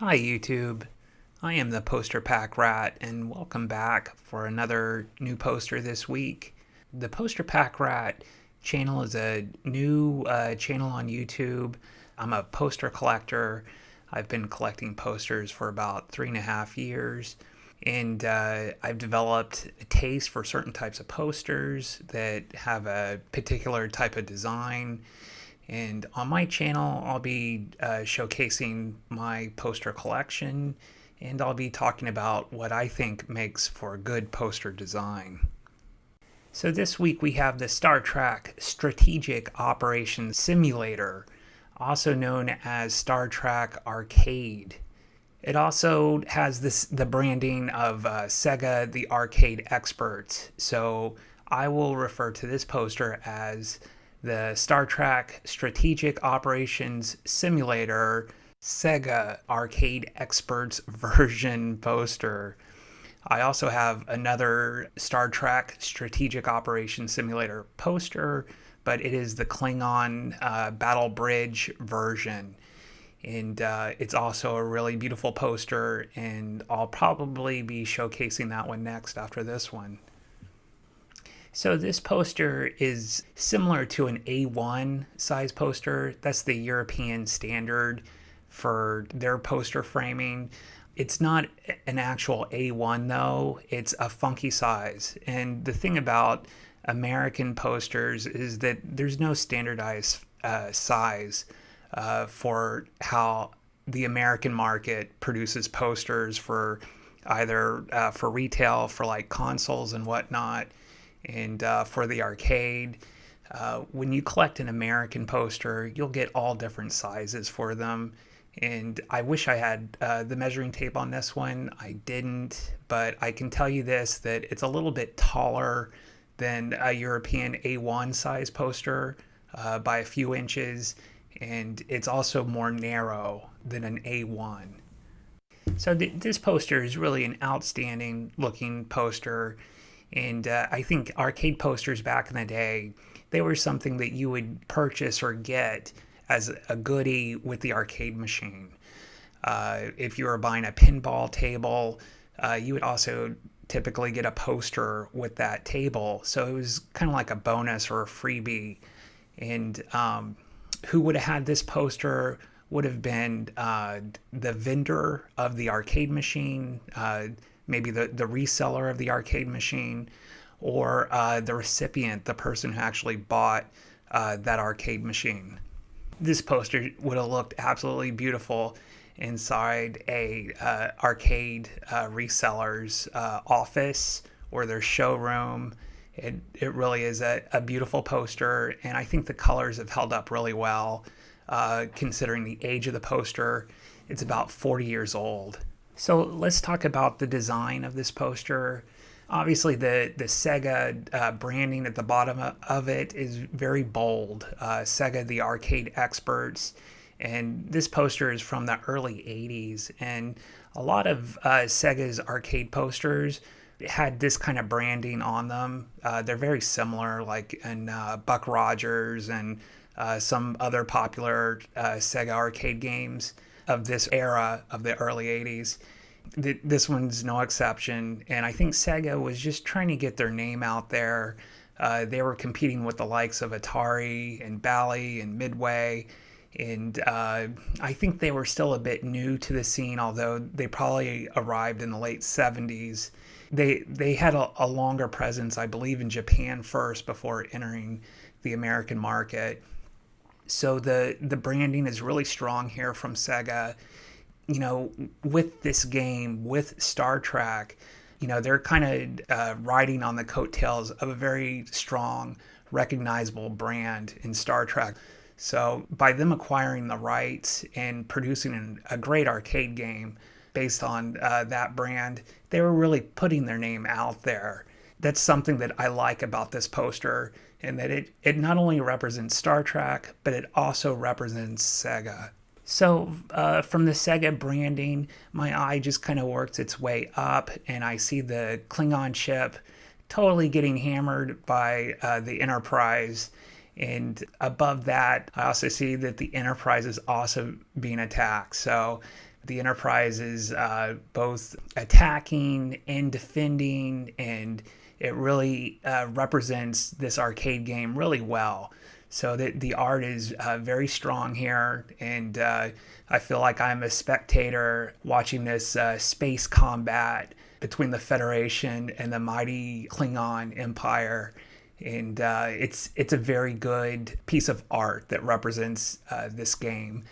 Hi YouTube, I am the poster Packrat and welcome back for another new poster this week. The poster Packrat channel is a new channel on YouTube. I'm a poster collector. I've been collecting posters for about 3.5 years, and I've developed a taste for certain types of posters that have a particular type of design. And on my channel, I'll be showcasing my poster collection, and I'll be talking about what I think makes for a good poster design. So this week we have the Star Trek Strategic Operations Simulator, also known as Star Trek Arcade. It also has the branding of Sega, the arcade experts. So I will refer to this poster as the Star Trek Strategic Operations Simulator Sega Arcade Experts version poster. I also have another Star Trek Strategic Operations Simulator poster, but it is the Klingon Battle Bridge version. And it's also a really beautiful poster, and I'll probably be showcasing that one next after this one. So this poster is similar to an A1 size poster. That's the European standard for their poster framing. It's not an actual A1 though, it's a funky size. And the thing about American posters is that there's no standardized size for how the American market produces posters for either for retail, for like consoles and whatnot, and for the arcade. When you collect an American poster, you'll get all different sizes for them. And I wish I had the measuring tape on this one. I didn't, but I can tell you this, that it's a little bit taller than a European A1 size poster by a few inches, and it's also more narrow than an A1. So this poster is really an outstanding looking poster. And I think arcade posters back in the day, they were something that you would purchase or get as a goodie with the arcade machine. If you were buying a pinball table, you would also typically get a poster with that table. So it was kind of like a bonus or a freebie. And who would have had this poster would have been the vendor of the arcade machine, maybe the reseller of the arcade machine, or the recipient, the person who actually bought that arcade machine. This poster would have looked absolutely beautiful inside a arcade reseller's office or their showroom. It really is a beautiful poster, and I think the colors have held up really well considering the age of the poster. It's about 40 years old. So let's talk about the design of this poster. Obviously, the Sega branding at the bottom of it is very bold. Sega, the arcade experts. And this poster is from the early 80s. And a lot of Sega's arcade posters had this kind of branding on them. They're very similar, like in Buck Rogers and some other popular Sega arcade games of this era of the early 80s. This one's no exception, and I think Sega was just trying to get their name out there. They were competing with the likes of Atari and Bally and Midway, and I think they were still a bit new to the scene, although they probably arrived in the late 70s. They had a longer presence, I believe, in Japan first before entering the American market. So the branding is really strong here from Sega. You know, with this game, with Star Trek, you know, they're kind of riding on the coattails of a very strong, recognizable brand in Star Trek. So by them acquiring the rights and producing a great arcade game based on that brand, they were really putting their name out there. That's something that I like about this poster, and that it not only represents Star Trek, but it also represents Sega. So from the Sega branding, my eye just kind of works its way up, and I see the Klingon ship totally getting hammered by the Enterprise. And above that, I also see that the Enterprise is also being attacked. So The Enterprise is both attacking and defending, and it really represents this arcade game really well. So the art is very strong here, and I feel like I'm a spectator watching this space combat between the Federation and the mighty Klingon Empire. And it's a very good piece of art that represents this game.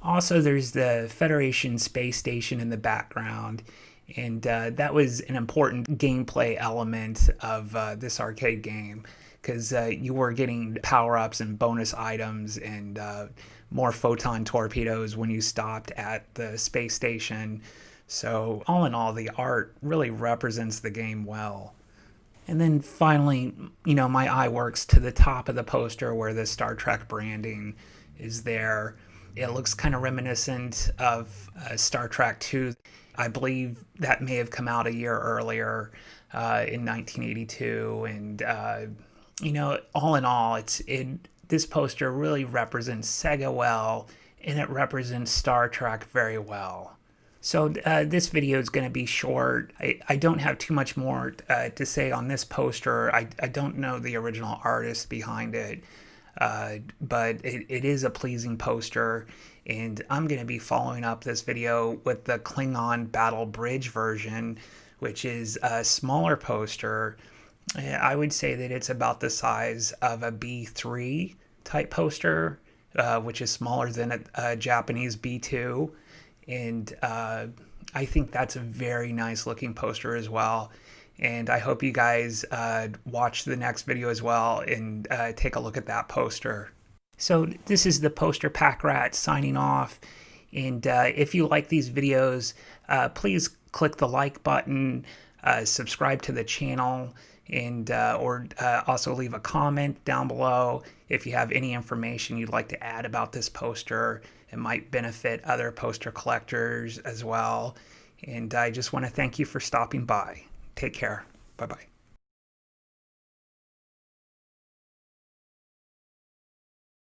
Also, there's the Federation space station in the background, and that was an important gameplay element of this arcade game, because you were getting power-ups and bonus items and more photon torpedoes when you stopped at the space station. So all in all, the art really represents the game well. And then finally, my eye works to the top of the poster where the Star Trek branding is there. It looks kind of reminiscent of Star Trek II. I believe that may have come out a year earlier in 1982. And, all in all, this poster really represents Sega well, and it represents Star Trek very well. So this video is going to be short. I don't have too much more to say on this poster. I don't know the original artist behind it, but it is a pleasing poster. And I'm going to be following up this video with the Klingon Battle Bridge version, which is a smaller poster. I would say that it's about the size of a B3 type poster, which is smaller than a Japanese B2. And I think that's a very nice looking poster as well. And I hope you guys watch the next video as well and take a look at that poster. So this is the Poster Packrat signing off. And if you like these videos, please click the like button, subscribe to the channel, and or also leave a comment down below if you have any information you'd like to add about this poster. It might benefit other poster collectors as well. And I just want to thank you for stopping by. Take care. Bye-bye.